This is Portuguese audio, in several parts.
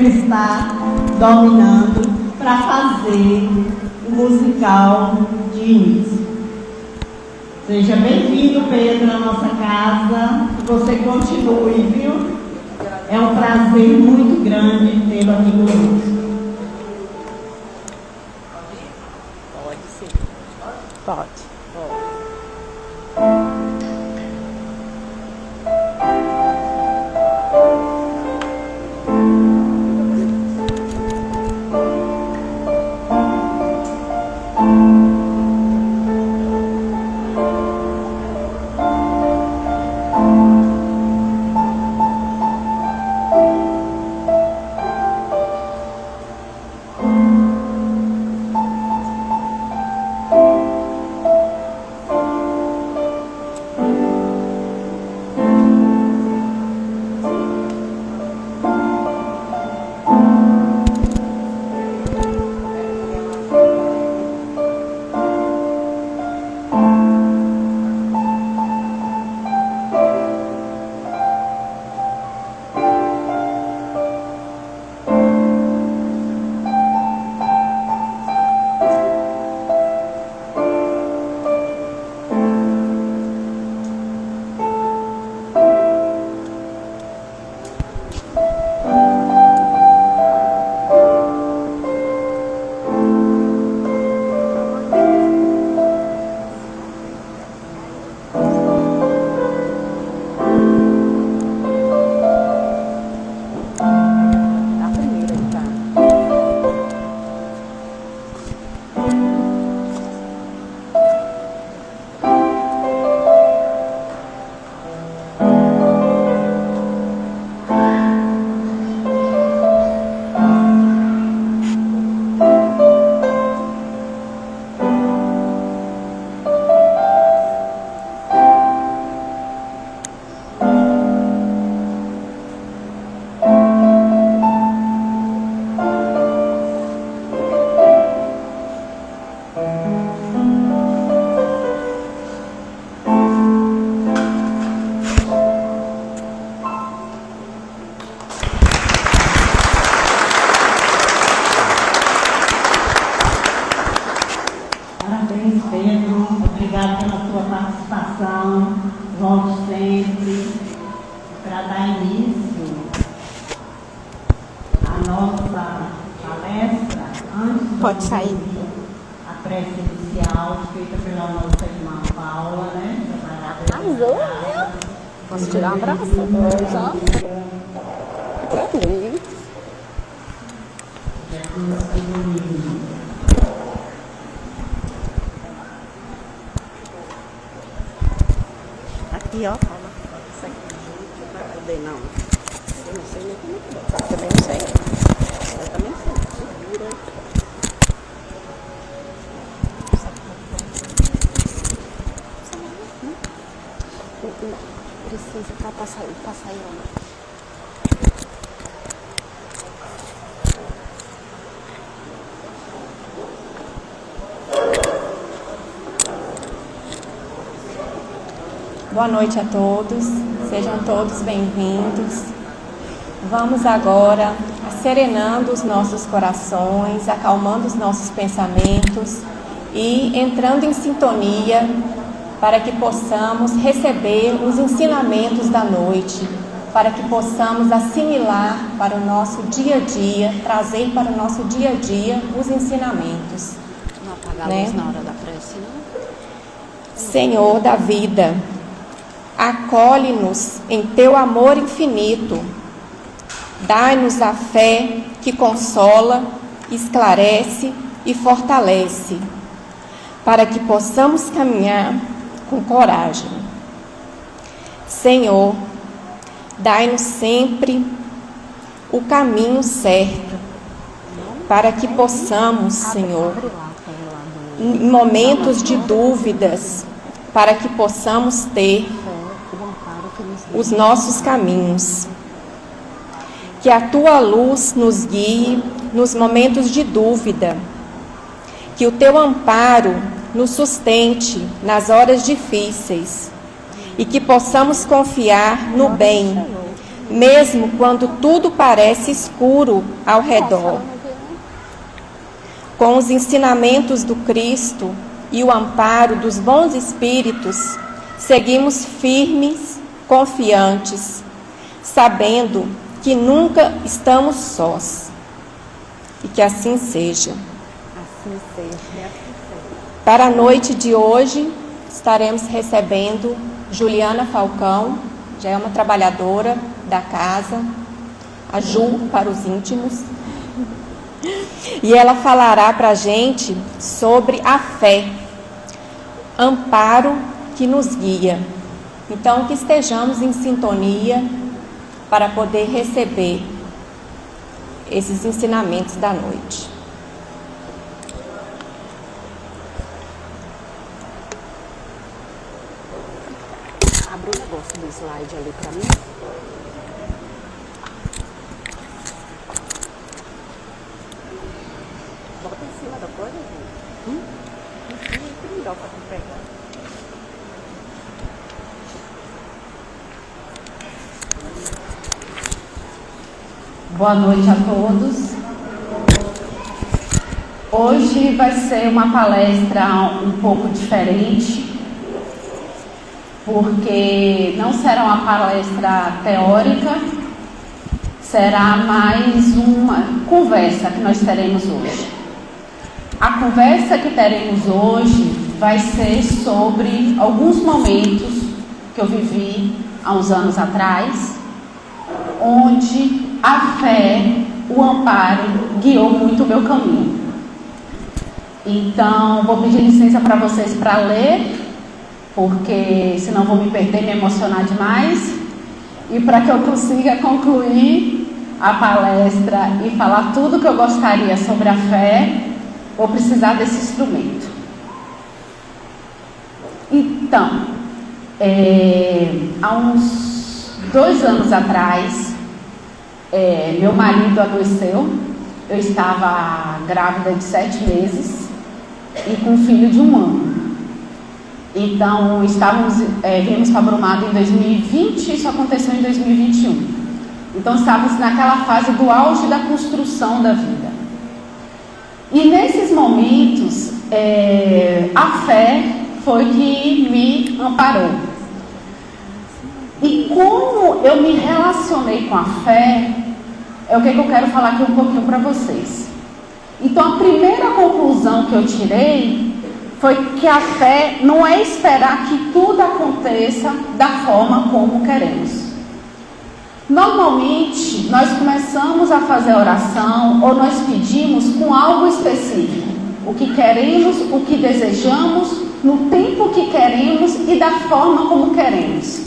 ele está dominando para fazer o musical de início. Seja bem-vindo, Pedro, à nossa casa. Que você continue, viu? É um prazer muito grande tê-lo aqui conosco. Pode sim. Pode. Parabéns, Pedro. Obrigado pela sua participação. Volte sempre para dar início à nossa palestra. Antes Pode sair. A prece inicial feita pela nossa irmã Paula, né? Arrasou. Posso tirar um abraço? Só. Aqui, ó. Isso aqui. Cadê? Não. Eu não sei nem como é que é. Eu também não sei. Eu também sei. Segura. Precisa pra passar aí, ó. Boa noite a todos, sejam todos bem-vindos. Vamos agora serenando os nossos corações, acalmando os nossos pensamentos e entrando em sintonia para que possamos receber os ensinamentos da noite, para que possamos assimilar para o nosso dia a dia, trazer para o nosso dia a dia os ensinamentos. Não apagar a luz na hora da prece, não? Senhor da vida, acolhe-nos em teu amor infinito, dai-nos a fé que consola, esclarece e fortalece, para que possamos caminhar com coragem. Senhor, dai-nos sempre o caminho certo, para que possamos, Senhor, em momentos de dúvidas, para que possamos ter os nossos caminhos. Que a tua luz nos guie nos momentos de dúvida, que o teu amparo nos sustente nas horas difíceis e que possamos confiar no bem, mesmo quando tudo parece escuro ao redor. Com os ensinamentos do Cristo e o amparo dos bons espíritos, seguimos firmes, confiantes, sabendo que nunca estamos sós. E que assim seja. Assim seja, Para a noite de hoje, estaremos recebendo Juliana Falcão, já é uma trabalhadora da casa, a Ju para os íntimos, e ela falará para a gente sobre a fé, amparo que nos guia. Então, que estejamos em sintonia para poder receber esses ensinamentos da noite. Abre o negócio do slide ali para mim. Bota em cima da coisa, gente. Em cima, que melhor para tu pegar. Boa noite a todos. Hoje vai ser uma palestra um pouco diferente, porque não será uma palestra teórica, será mais uma conversa que nós teremos hoje. A conversa que teremos hoje vai ser sobre alguns momentos que eu vivi há uns anos atrás, onde a fé, o amparo, guiou muito o meu caminho. Então, vou pedir licença para vocês para ler, porque senão vou me perder, me emocionar demais. E para que eu consiga concluir a palestra e falar tudo que eu gostaria sobre a fé, vou precisar desse instrumento. Então, há uns 2 anos atrás, meu marido adoeceu. Eu estava grávida de 7 meses e com um filho de 1 ano. Então, viemos para Brumado em 2020 e isso aconteceu em 2021. Então, estávamos naquela fase do auge da construção da vida. E nesses momentos, a fé foi que me amparou. E como eu me relacionei com a fé, é o que eu quero falar aqui um pouquinho para vocês. Então, a primeira conclusão que eu tirei foi que a fé não é esperar que tudo aconteça da forma como queremos. Normalmente, nós começamos a fazer a oração ou nós pedimos com algo específico. O que queremos, o que desejamos, no tempo que queremos e da forma como queremos.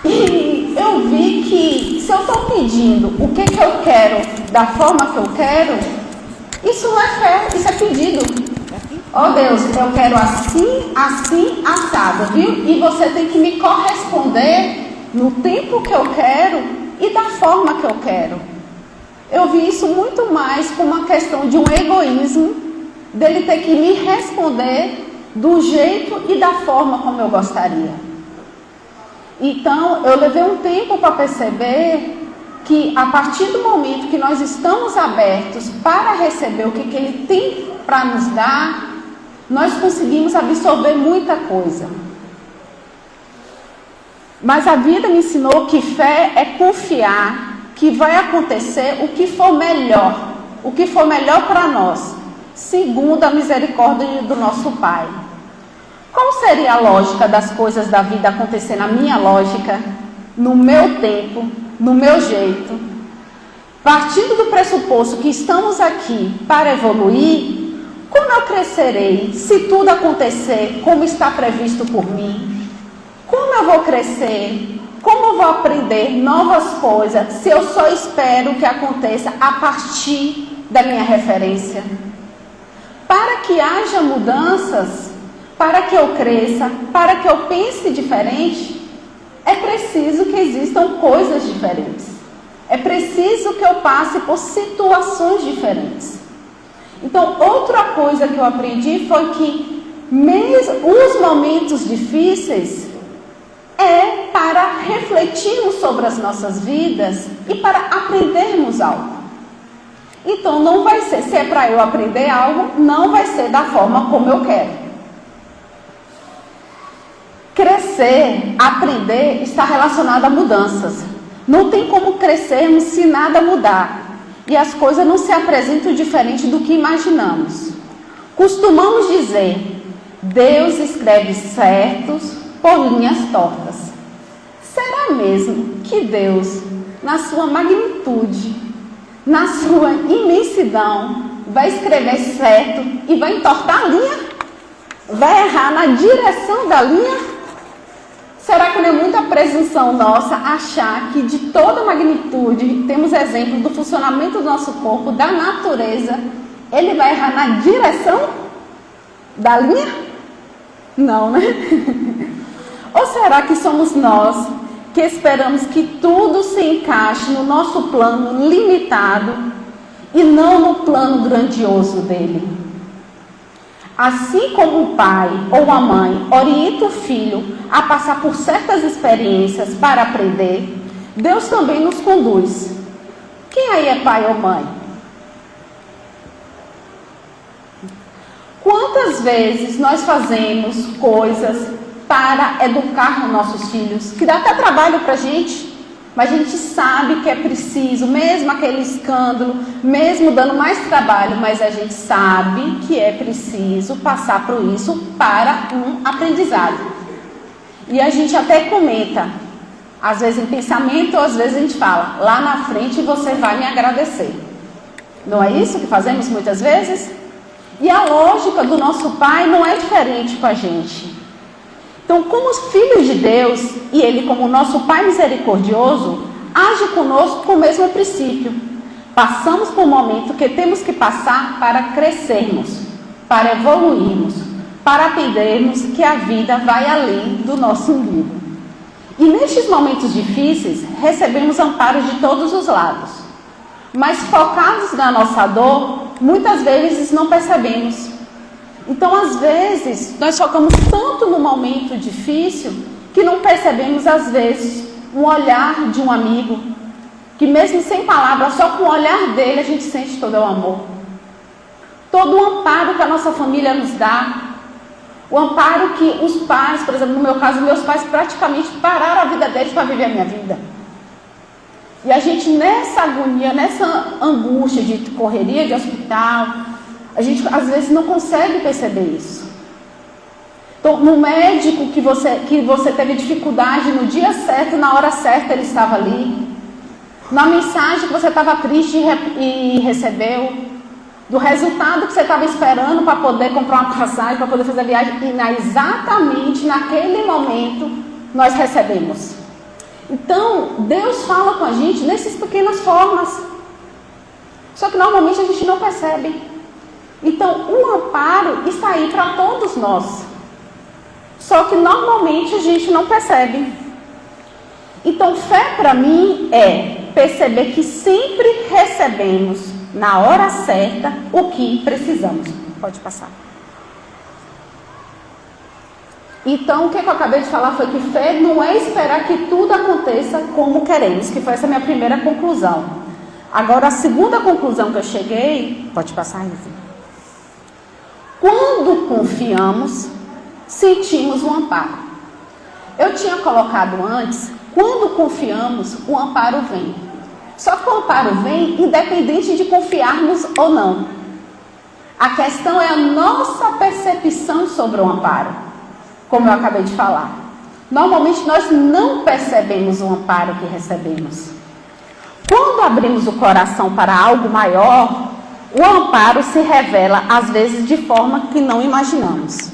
E eu vi que se eu estou pedindo o que eu quero da forma que eu quero, isso não é fé, isso é pedido. Ó Deus, eu quero assim, assim, assado, viu? E você tem que me corresponder no tempo que eu quero e da forma que eu quero. Eu vi isso muito mais como uma questão de um egoísmo, dele ter que me responder do jeito e da forma como eu gostaria. Então, eu levei um tempo para perceber que a partir do momento que nós estamos abertos para receber o que Ele tem para nos dar, nós conseguimos absorver muita coisa. Mas a vida me ensinou que fé é confiar que vai acontecer o que for melhor para nós, segundo a misericórdia do nosso Pai. Qual seria a lógica das coisas da vida acontecer na minha lógica, no meu tempo, no meu jeito? Partindo do pressuposto que estamos aqui para evoluir, como eu crescerei se tudo acontecer como está previsto por mim? Como eu vou crescer? Como eu vou aprender novas coisas se eu só espero que aconteça a partir da minha referência? Para que haja mudanças, para que eu cresça, para que eu pense diferente, é preciso que existam coisas diferentes. É preciso que eu passe por situações diferentes. Então, outra coisa que eu aprendi foi que mesmo os momentos difíceis é para refletirmos sobre as nossas vidas e para aprendermos algo. Então não vai ser, se é para eu aprender algo, não vai ser da forma como eu quero. Crescer, aprender, está relacionado a mudanças. Não tem como crescermos se nada mudar. E as coisas não se apresentam diferente do que imaginamos. Costumamos dizer, Deus escreve certos por linhas tortas. Será mesmo que Deus, na sua magnitude, na sua imensidão, vai escrever certo e vai entortar a linha? Vai errar na direção da linha? Será que não é muita presunção nossa achar que de toda magnitude, temos exemplos do funcionamento do nosso corpo, da natureza, ele vai errar na direção da linha? Não, né? Ou será que somos nós que esperamos que tudo se encaixe no nosso plano limitado e não no plano grandioso dele? Assim como o pai ou a mãe orienta o filho a passar por certas experiências para aprender, Deus também nos conduz. Quem aí é pai ou mãe? Quantas vezes nós fazemos coisas para educar os nossos filhos, que dá até trabalho para a gente, mas a gente sabe que é preciso, mesmo aquele escândalo, mesmo dando mais trabalho, mas a gente sabe que é preciso passar por isso para um aprendizado. E a gente até comenta, às vezes em pensamento, ou às vezes a gente fala, lá na frente você vai me agradecer. Não é isso que fazemos muitas vezes? E a lógica do nosso pai não é diferente com a gente. Então, como os filhos de Deus, e Ele como nosso Pai misericordioso, age conosco com o mesmo princípio. Passamos por um momento que temos que passar para crescermos, para evoluirmos, para aprendermos que a vida vai além do nosso umbigo. E nestes momentos difíceis, recebemos amparo de todos os lados. Mas focados na nossa dor, muitas vezes não percebemos. Então, às vezes, nós focamos tanto no momento difícil que não percebemos, às vezes, um olhar de um amigo, que mesmo sem palavras, só com o olhar dele, a gente sente todo o amor. Todo o amparo que a nossa família nos dá. O amparo que os pais, por exemplo, no meu caso, meus pais praticamente pararam a vida deles para viver a minha vida. E a gente, nessa agonia, nessa angústia de correria de hospital, a gente às vezes não consegue perceber isso. Então, no médico que você teve dificuldade no dia certo, na hora certa ele estava ali. Na mensagem que você estava triste e recebeu. Do resultado que você estava esperando para poder comprar uma passagem, para poder fazer a viagem. E exatamente naquele momento nós recebemos. Então, Deus fala com a gente nessas pequenas formas. Só que normalmente a gente não percebe. Então, o amparo está aí para todos nós. Só que normalmente a gente não percebe. Então, fé para mim é perceber que sempre recebemos, na hora certa, o que precisamos. Pode passar. Então, o que eu acabei de falar foi que fé não é esperar que tudo aconteça como queremos, que foi essa minha primeira conclusão. Agora, a segunda conclusão que eu cheguei... Pode passar, Lisa. Quando confiamos, sentimos um amparo. Eu tinha colocado antes, quando confiamos, o amparo vem. Só que o amparo vem independente de confiarmos ou não. A questão é a nossa percepção sobre o amparo, como eu acabei de falar. Normalmente nós não percebemos o amparo que recebemos. Quando abrimos o coração para algo maior, o amparo se revela, às vezes, de forma que não imaginamos.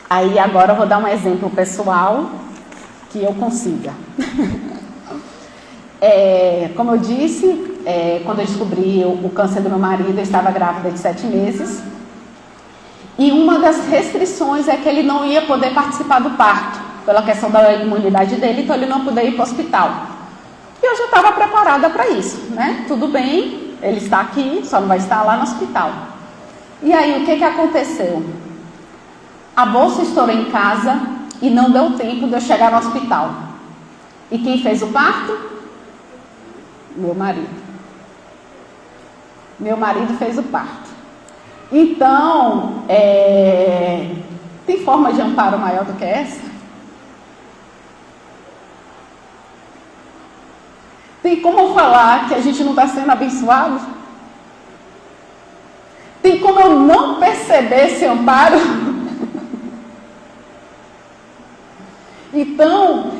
Aí, agora eu vou dar um exemplo pessoal que eu consiga. Como eu disse, quando eu descobri o câncer do meu marido, eu estava grávida de 7 meses. E uma das restrições é que ele não ia poder participar do parto, pela questão da imunidade dele, então ele não podia ir para o hospital. E eu já estava preparada para isso, né? Tudo bem. Ele está aqui, só não vai estar lá no hospital. E aí, o que aconteceu? A bolsa estourou em casa, e não deu tempo de eu chegar no hospital. E quem fez o parto? Meu marido. Meu marido fez o parto. Então, tem forma de amparo maior do que essa? Tem como falar que a gente não está sendo abençoado? Tem como eu não perceber esse amparo? Então,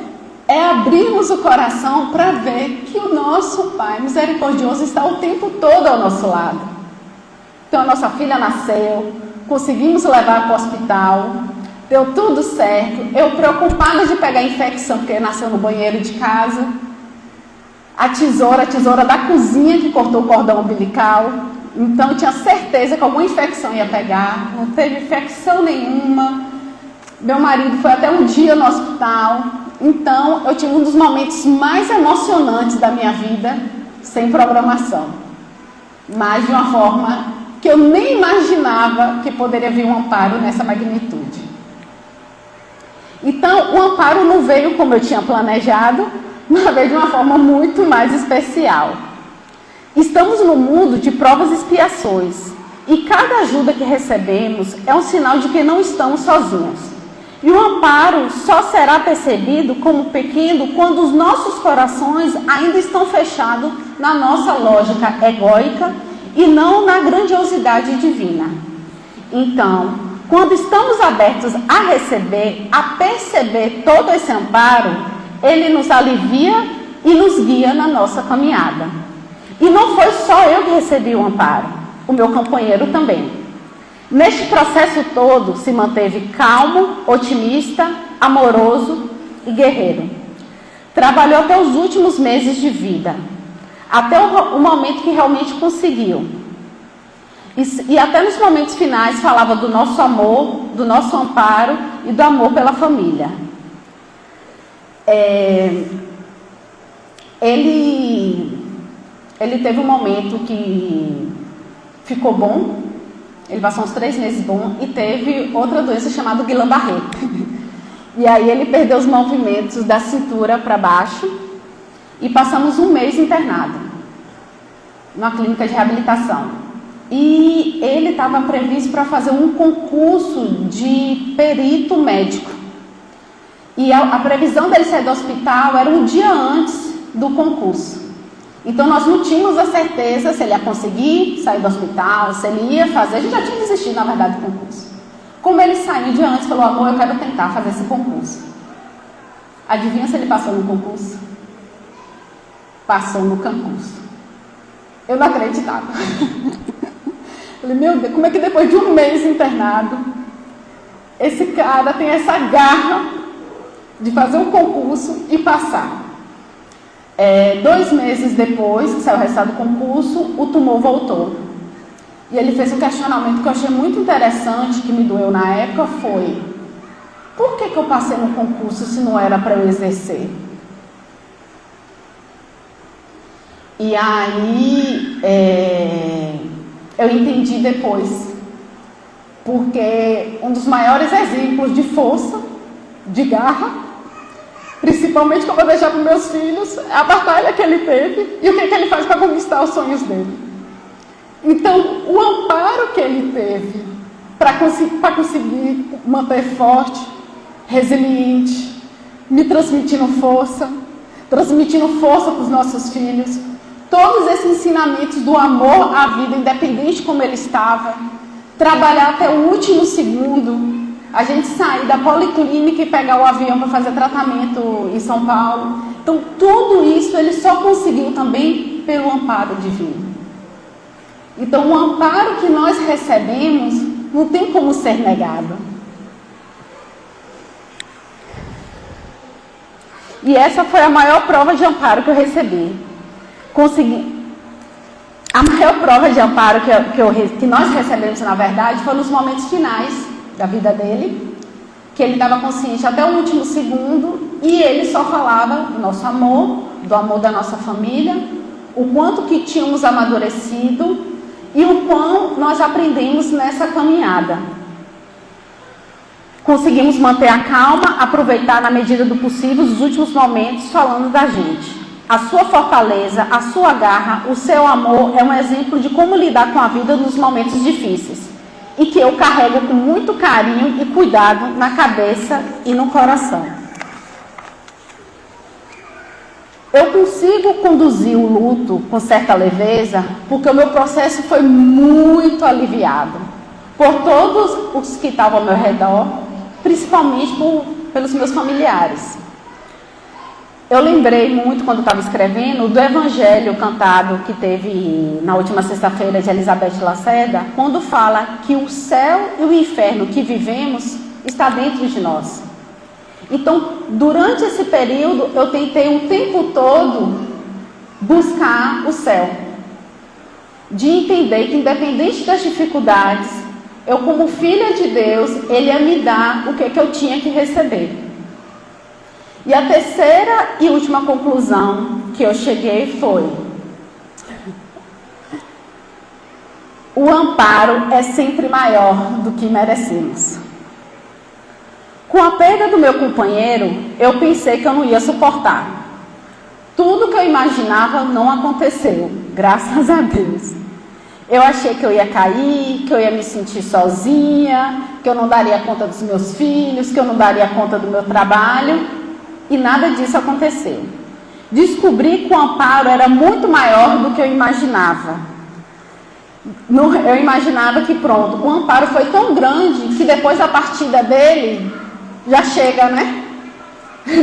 abrirmos o coração para ver que o nosso Pai misericordioso está o tempo todo ao nosso lado. Então, a nossa filha nasceu, conseguimos levar para o hospital, deu tudo certo. Eu preocupada de pegar infecção, porque nasceu no banheiro de casa. A tesoura da cozinha que cortou o cordão umbilical. Então, eu tinha certeza que alguma infecção ia pegar. Não teve infecção nenhuma. Meu marido foi até um dia no hospital. Então, eu tive um dos momentos mais emocionantes da minha vida, sem programação. Mas de uma forma que eu nem imaginava que poderia vir um amparo nessa magnitude. Então, o amparo não veio como eu tinha planejado, mas veio de uma forma muito mais especial. Estamos no mundo de provas e expiações, e cada ajuda que recebemos é um sinal de que não estamos sozinhos. E o amparo só será percebido como pequeno quando os nossos corações ainda estão fechados na nossa lógica egóica e não na grandiosidade divina. Então, quando estamos abertos a receber, a perceber todo esse amparo, ele nos alivia e nos guia na nossa caminhada. E não foi só eu que recebi o amparo, o meu companheiro também. Neste processo todo, se manteve calmo, otimista, amoroso e guerreiro. Trabalhou até os últimos meses de vida, até o momento que realmente conseguiu. E até nos momentos finais falava do nosso amor, do nosso amparo e do amor pela família. Ele teve um momento que ficou bom. Ele passou uns 3 meses bom e teve outra doença chamada Guillain-Barré. E aí ele perdeu os movimentos da cintura para baixo e passamos um mês internado numa clínica de reabilitação. E ele estava previsto para fazer um concurso de perito médico. E a previsão dele sair do hospital era um dia antes do concurso. Então, nós não tínhamos a certeza se ele ia conseguir sair do hospital, se ele ia fazer. A gente já tinha desistido, na verdade, do concurso. Como ele saiu de antes, falou: amor, eu quero tentar fazer esse concurso. Adivinha se ele passou no concurso? Passou no concurso. Eu não acreditava. Falei: meu Deus, como é que depois de um mês internado, esse cara tem essa garra de fazer um concurso e passar? 2 meses depois que saiu o resultado do concurso, o tumor voltou. E ele fez um questionamento que eu achei muito interessante, que me doeu na época, foi: por que eu passei no concurso se não era para eu exercer? E aí, eu entendi depois, porque um dos maiores exemplos de força, de garra, principalmente que eu vou deixar para os meus filhos, é a batalha que ele teve e o que ele faz para conquistar os sonhos dele. Então, o amparo que ele teve para conseguir manter forte, resiliente, me transmitindo força para os nossos filhos, todos esses ensinamentos do amor à vida, independente como ele estava, trabalhar até o último segundo. A gente sair da policlínica e pegar o avião para fazer tratamento em São Paulo. Então, tudo isso ele só conseguiu também pelo amparo divino. Então, o amparo que nós recebemos não tem como ser negado. E essa foi a maior prova de amparo que eu recebi. A maior prova de amparo que nós recebemos, na verdade, foi nos momentos finais da vida dele, que ele estava consciente até o último segundo e ele só falava do nosso amor, do amor da nossa família, o quanto que tínhamos amadurecido e o quão nós aprendemos nessa caminhada. Conseguimos manter a calma, aproveitar na medida do possível os últimos momentos falando da gente. A sua fortaleza, a sua garra, o seu amor é um exemplo de como lidar com a vida nos momentos difíceis e que eu carrego com muito carinho e cuidado na cabeça e no coração. Eu consigo conduzir o luto com certa leveza porque o meu processo foi muito aliviado por todos os que estavam ao meu redor, principalmente pelos meus familiares. Eu lembrei muito, quando estava escrevendo, do evangelho cantado que teve na última sexta-feira de Elizabeth Lacerda, quando fala que o céu e o inferno que vivemos está dentro de nós. Então, durante esse período, eu tentei o tempo todo buscar o céu. De entender que, independente das dificuldades, eu, como filha de Deus, Ele ia me dar o que eu tinha que receber. E a terceira e última conclusão que eu cheguei foi: o amparo é sempre maior do que merecemos. Com a perda do meu companheiro, eu pensei que eu não ia suportar. Tudo que eu imaginava não aconteceu, graças a Deus. Eu achei que eu ia cair, que eu ia me sentir sozinha, que eu não daria conta dos meus filhos, que eu não daria conta do meu trabalho. E nada disso aconteceu. Descobri que o amparo era muito maior do que eu imaginava. Eu imaginava que pronto, o amparo foi tão grande que depois da partida dele, já chega, né?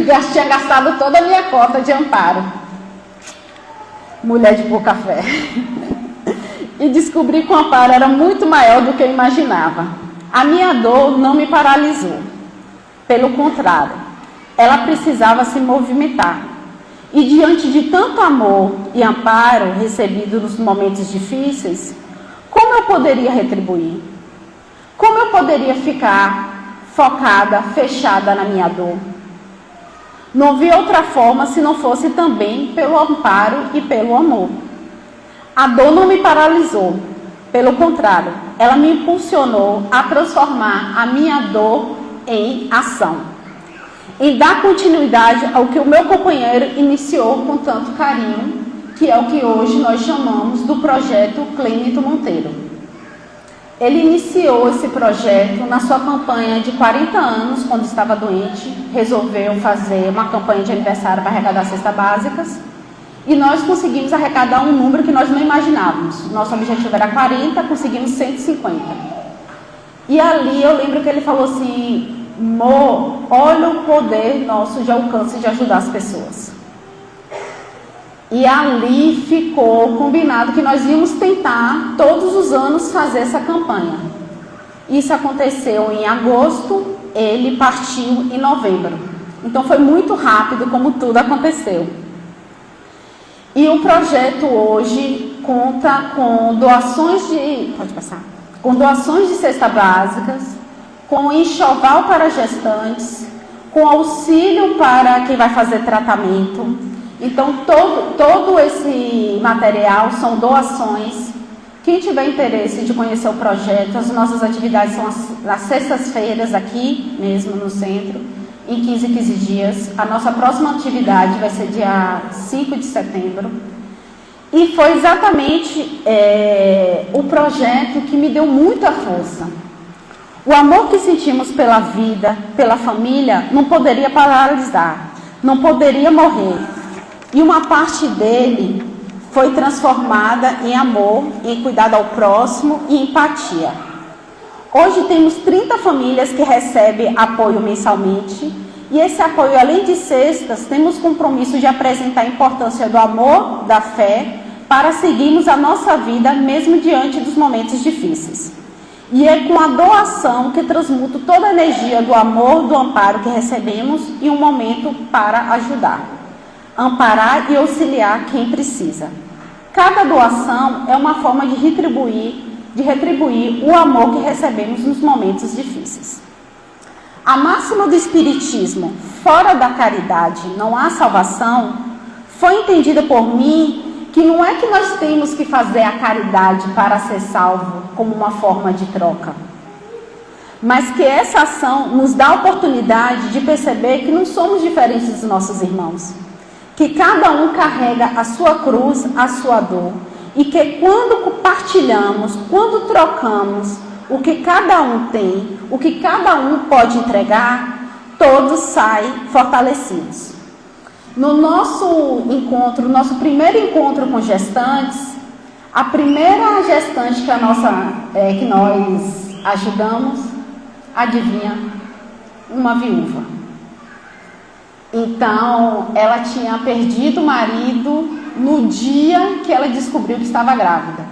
Já tinha gastado toda a minha cota de amparo. Mulher de pouca fé. E descobri que o amparo era muito maior do que eu imaginava. A minha dor não me paralisou. Pelo contrário, ela precisava se movimentar. E diante de tanto amor e amparo recebido nos momentos difíceis, como eu poderia retribuir? Como eu poderia ficar focada, fechada na minha dor? Não vi outra forma se não fosse também pelo amparo e pelo amor. A dor não me paralisou. Pelo contrário, ela me impulsionou a transformar a minha dor em ação. Em dar continuidade ao que o meu companheiro iniciou com tanto carinho, que é o que hoje nós chamamos do projeto Clênito Monteiro. Ele iniciou esse projeto na sua campanha de 40 anos, quando estava doente, resolveu fazer uma campanha de aniversário para arrecadar cestas básicas, e nós conseguimos arrecadar um número que nós não imaginávamos. Nosso objetivo era 40, conseguimos 150. E ali eu lembro que ele falou assim: Mo, olha o poder nosso de alcance de ajudar as pessoas. E ali ficou combinado que nós íamos tentar todos os anos fazer essa campanha. Isso aconteceu em agosto, ele partiu em novembro. Então foi muito rápido como tudo aconteceu. E o projeto hoje conta com doações de cestas básicas, com enxoval para gestantes, com auxílio para quem vai fazer tratamento. Então, todo esse material são doações. Quem tiver interesse de conhecer o projeto, as nossas atividades são às sextas-feiras aqui mesmo no centro, em 15 dias. A nossa próxima atividade vai ser dia 5 de setembro. E foi exatamente o projeto que me deu muita força. O amor que sentimos pela vida, pela família, não poderia paralisar, não poderia morrer. E uma parte dele foi transformada em amor, em cuidado ao próximo e empatia. Hoje temos 30 famílias que recebem apoio mensalmente. E esse apoio, além de cestas, temos compromisso de apresentar a importância do amor, da fé, para seguirmos a nossa vida mesmo diante dos momentos difíceis. E é com a doação que transmuto toda a energia do amor, do amparo que recebemos em um momento para ajudar, amparar e auxiliar quem precisa. Cada doação é uma forma de retribuir o amor que recebemos nos momentos difíceis. A máxima do Espiritismo, fora da caridade não há salvação, foi entendida por mim que não é que nós temos que fazer a caridade para ser salvo como uma forma de troca, mas que essa ação nos dá a oportunidade de perceber que não somos diferentes dos nossos irmãos, que cada um carrega a sua cruz, a sua dor, e que quando compartilhamos, quando trocamos o que cada um tem, o que cada um pode entregar, todos saem fortalecidos. No nosso encontro, nosso primeiro encontro com gestantes, a primeira gestante que nós ajudamos, adivinha? Uma viúva. Então, ela tinha perdido o marido no dia que ela descobriu que estava grávida.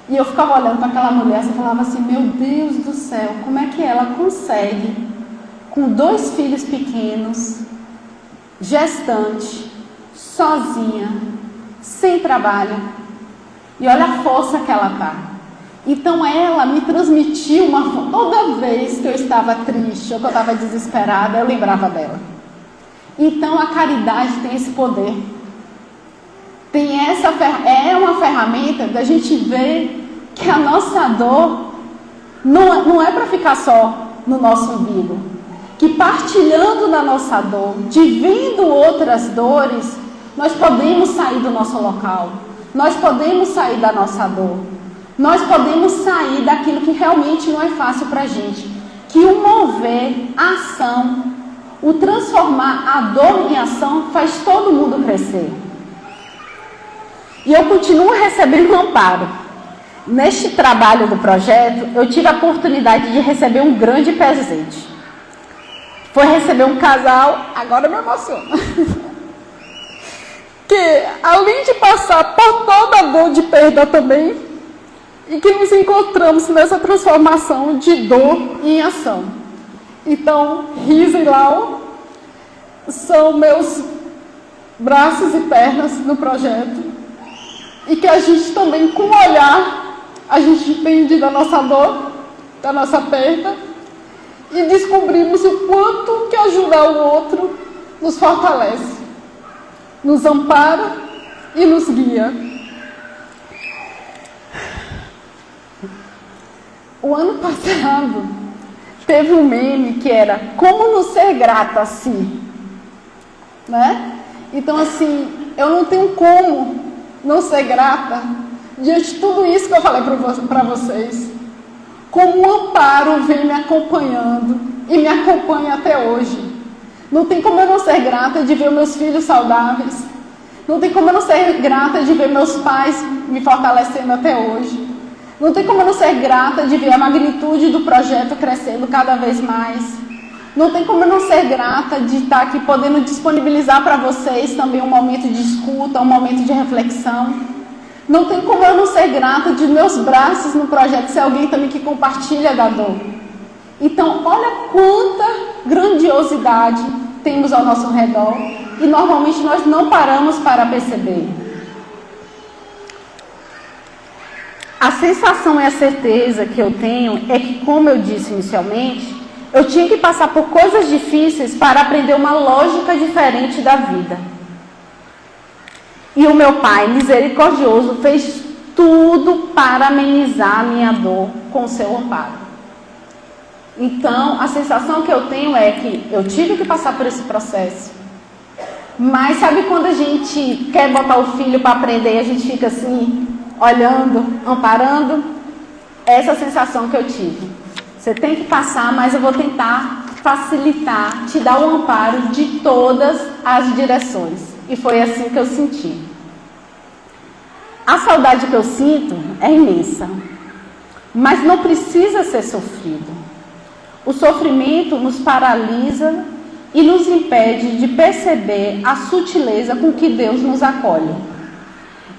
E eu ficava olhando para aquela mulher e falava assim, meu Deus do céu, como é que ela consegue, com 2 filhos pequenos, gestante, sozinha, sem trabalho, e olha a força que ela está. Então ela me transmitiu toda vez que eu estava triste ou que eu estava desesperada, eu lembrava dela. Então a caridade tem esse poder. É uma ferramenta da gente ver que a nossa dor não é para ficar só no nosso umbigo. Que partilhando da nossa dor, dividindo outras dores, nós podemos sair do nosso local. Nós podemos sair da nossa dor. Nós podemos sair daquilo que realmente não é fácil para a gente. Que o mover, a ação, o transformar a dor em ação faz todo mundo crescer. E eu continuo recebendo amparo. Neste trabalho do projeto, eu tive a oportunidade de receber um grande presente. Foi receber um casal, agora me emociona, que além de passar por toda a dor de perda também, e que nos encontramos nessa transformação de dor em ação. Então, Risa e Lau são meus braços e pernas no projeto, e que a gente também, com o olhar, a gente entende da nossa dor, da nossa perda, e descobrimos o quanto que ajudar o outro nos fortalece, nos ampara e nos guia. O ano passado teve um meme que era como não ser grata assim, né? Então assim, eu não tenho como não ser grata diante de tudo isso que eu falei para vocês. Como o amparo vem me acompanhando e me acompanha até hoje. Não tem como eu não ser grata de ver meus filhos saudáveis. Não tem como eu não ser grata de ver meus pais me fortalecendo até hoje. Não tem como eu não ser grata de ver a magnitude do projeto crescendo cada vez mais. Não tem como eu não ser grata de estar aqui podendo disponibilizar para vocês também um momento de escuta, um momento de reflexão. Não tem como eu não ser grata de meus braços no projeto ser alguém também que compartilha da dor. Então, olha quanta grandiosidade temos ao nosso redor e normalmente nós não paramos para perceber. A sensação e a certeza que eu tenho é que, como eu disse inicialmente, eu tinha que passar por coisas difíceis para aprender uma lógica diferente da vida. E o meu Pai misericordioso fez tudo para amenizar a minha dor com o seu amparo. Então, a sensação que eu tenho é que eu tive que passar por esse processo. Mas sabe quando a gente quer botar o filho para aprender e a gente fica assim, olhando, amparando? Essa é a sensação que eu tive. Você tem que passar, mas eu vou tentar facilitar, te dar o amparo de todas as direções. E foi assim que eu senti. A saudade que eu sinto é imensa, mas não precisa ser sofrido. O sofrimento nos paralisa e nos impede de perceber a sutileza com que Deus nos acolhe.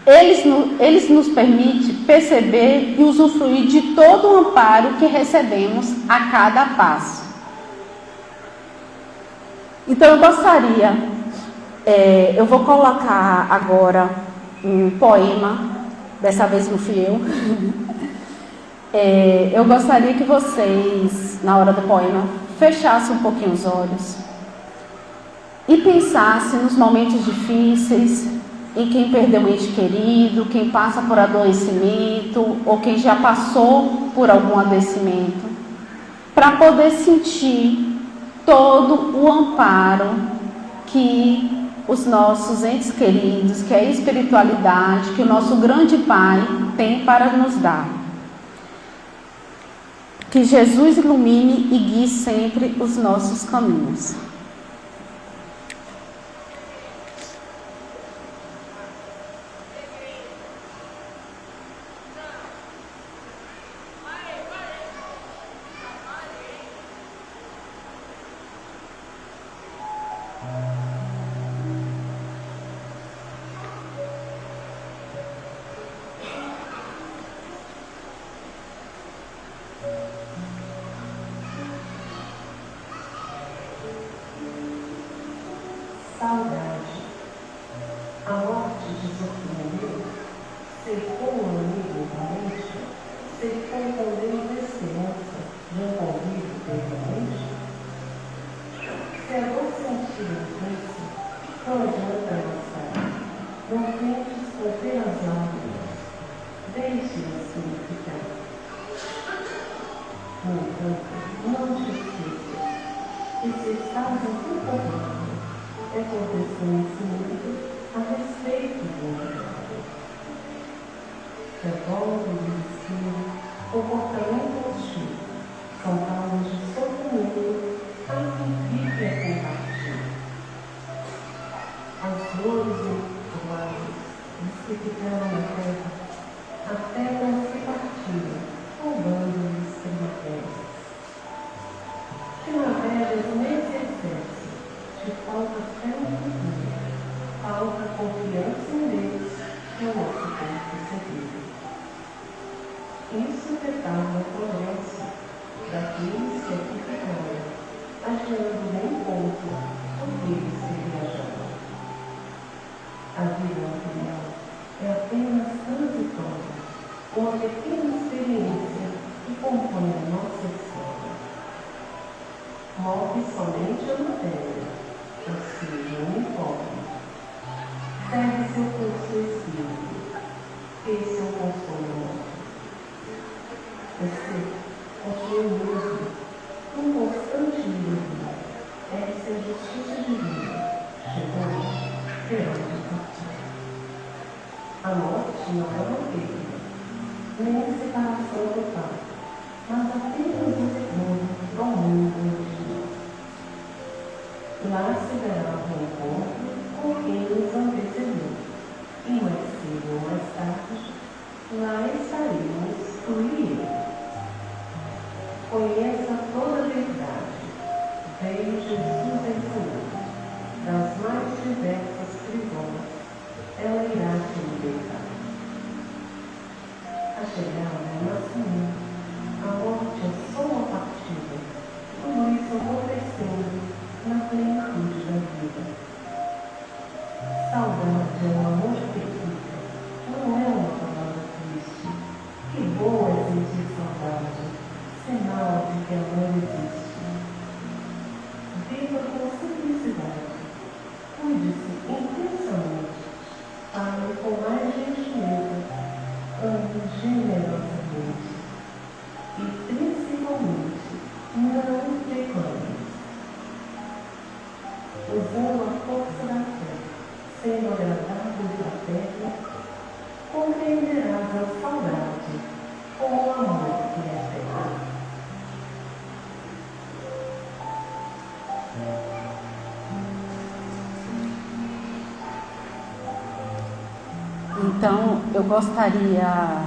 Ele nos permite perceber e usufruir de todo o amparo que recebemos a cada passo. Então eu gostaria, eu vou colocar agora um poema, dessa vez não fui eu. Eu gostaria que vocês, na hora do poema, fechassem um pouquinho os olhos e pensassem nos momentos difíceis, em quem perdeu um ente querido, quem passa por adoecimento ou quem já passou por algum adoecimento. para poder sentir todo o amparo que os nossos entes queridos, que a espiritualidade, que o nosso grande Pai tem para nos dar. Que Jesus ilumine e guie sempre os nossos caminhos. Saudade. A morte te surpreendeu? Cercou um amigo valente? Cercou com Deus a esperança de um convívio permanente? Se a dor sentir intensa, não adianta avançar. Não tentes conter as lágrimas. Deixe-as purificar. No entanto, não te esqueças que se estás em teu problema, é por desconhecimento a respeito do outro. Revolta de ensino, comportamento hostil, são causas de sofrimento a que fique a compartilhar. As dores intelectuais que ficaram na terra até não se partilham, roubando-lhes primavera. Primaveras nesse excesso te falta fé no futuro, falta confiança em Deus, que é o nosso corpo seguro. Isso retarda o progresso daqueles que aqui ficaram, adiando bem pouco aqueles que viajaram. A vida material é apenas transitória, uma pequena experiência que compõe a nossa história. Move somente a matéria, ou seja, o uniforme. Segue seu curso espírito, esse é o consolo. Você continua mesmo, um constante livro. Essa é a justiça divina, chegando, perante a partir. A morte não é uma perda, nem a separação total, mas apenas o retorno ao mundo original. Lá se dará o encontro com quem nos antecedeu, e mais cedo ou mais tarde, lá estaremos tu e eu. Conheça toda a verdade, veio Jesus ensinar, das mais diversas prisões, ela irá te libertar. A chegada é o nascimento, a morte é só uma partida, tudo isso acontecendo na plenitude da vida. Saudade é um amor que fica, não é uma palavra triste. Que bom é sentir saudade, sinal de que amor existe. Viva com simplicidade, cuide-se intensamente, fale com mais gentileza, ame generosamente e principalmente não reclame. Usando a força da fé, sendo agradável e fraterno, compreenderás a saudade com o amor que é eterno. Então, eu gostaria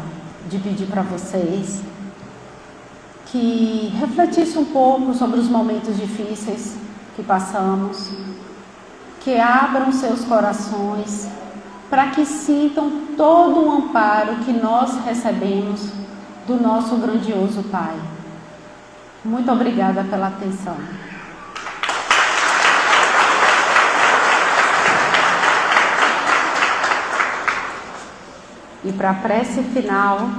de pedir para vocês que refletissem um pouco sobre os momentos difíceis que passamos, que abram seus corações para que sintam todo o amparo que nós recebemos do nosso grandioso Pai. Muito obrigada pela atenção. E para a prece final,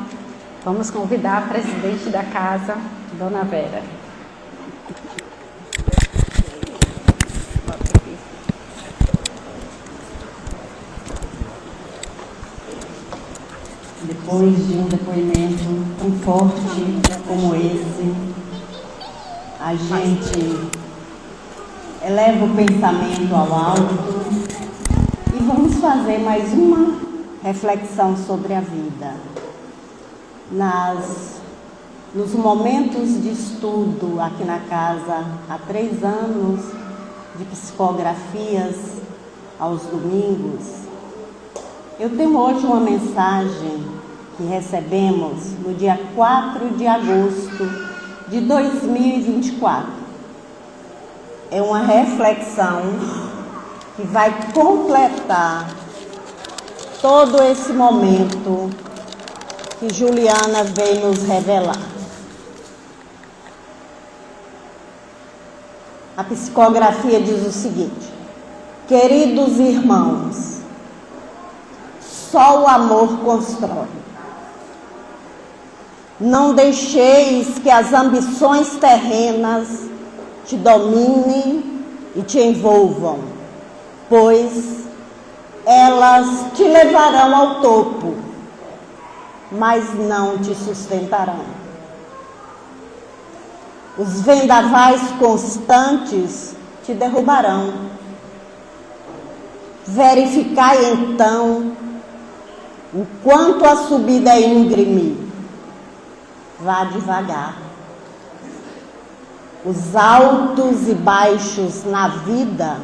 vamos convidar a presidente da casa, Dona Vera. Depois de um depoimento tão forte como esse, a gente eleva o pensamento ao alto e vamos fazer mais uma reflexão sobre a vida. Nos momentos de estudo aqui na casa, há 3 anos, de psicografias aos domingos, eu tenho hoje uma mensagem que recebemos no dia 4 de agosto de 2024. É uma reflexão que vai completar todo esse momento que Juliana veio nos revelar. A psicografia diz o seguinte: queridos irmãos, só o amor constrói. Não deixeis que as ambições terrenas te dominem e te envolvam, pois elas te levarão ao topo, mas não te sustentarão. Os vendavais constantes te derrubarão. Verificai então o quanto a subida é íngreme. Vá devagar. Os altos e baixos na vida,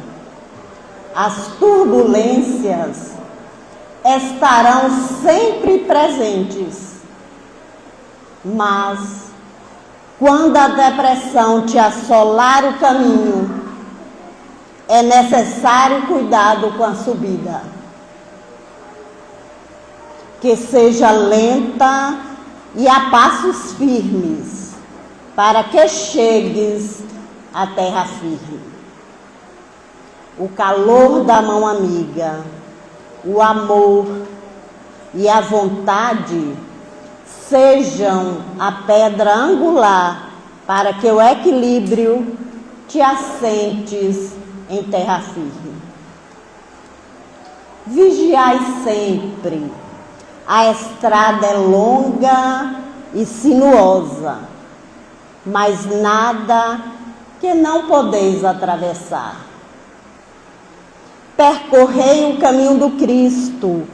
as turbulências estarão sempre presentes. Mas, quando a depressão te assolar o caminho, é necessário cuidado com a subida. Que seja lenta e a passos firmes, para que chegues à terra firme. O calor da mão amiga, o amor e a vontade sejam a pedra angular para que o equilíbrio te assentes em terra firme. Vigiai sempre. A estrada é longa e sinuosa, mas nada que não podeis atravessar. Percorrei o caminho do Cristo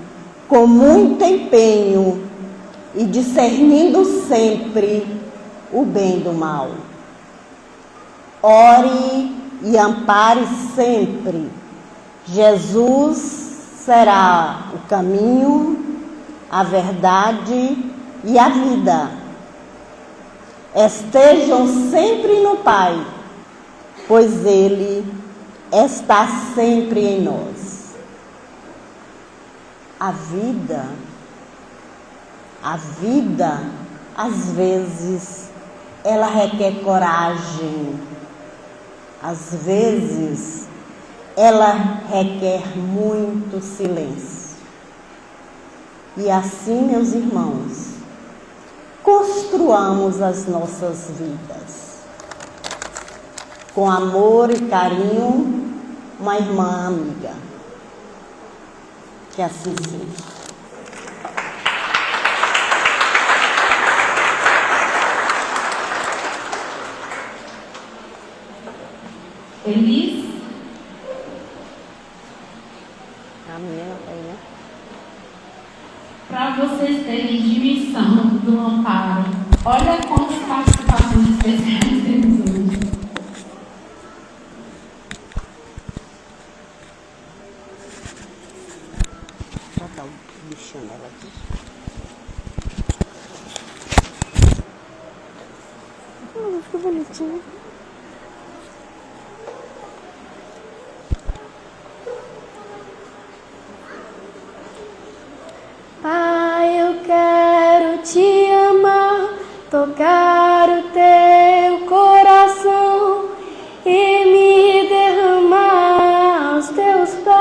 com muito empenho e discernindo sempre o bem do mal. Ore e ampare sempre. Jesus será o caminho, a verdade e a vida. Estejam sempre no Pai, pois Ele está sempre em nós. A vida, às vezes, ela requer coragem. Às vezes, ela requer muito silêncio. E assim, meus irmãos, construamos as nossas vidas. Com amor e carinho, uma irmã amiga. Que assim seja. Elis, A menina tá aí, né? para vocês terem dimensão do amparo, olha quantas participações especiais temos hoje. Vou botar o bichinho dela aqui. Ficou bonitinho. Pai, eu quero te amar, tocar o teu coração e me derramar aos teus pés.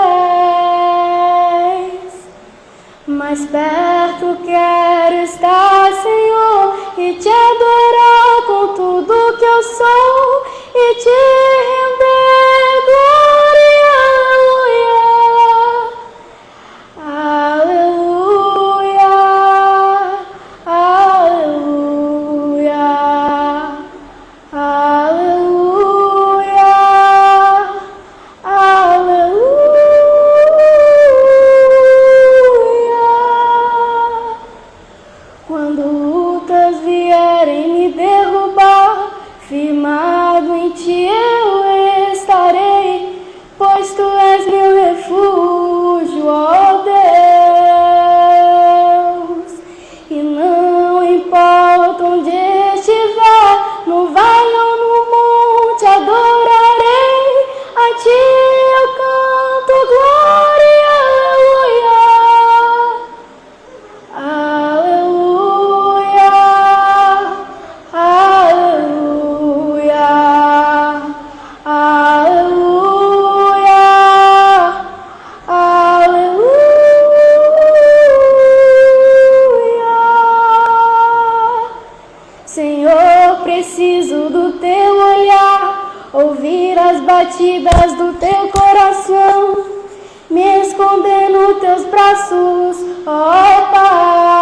Mais perto quero estar, Senhor, e te adorar com tudo que eu sou e te render glória, aleluia. Aleluia, aleluia, aleluia. glória, aleluia, aleluia, aleluia, aleluia. Senhor, preciso do teu olhar, ouvir as batidas do teu coração, me esconder nos teus braços, ó Pai.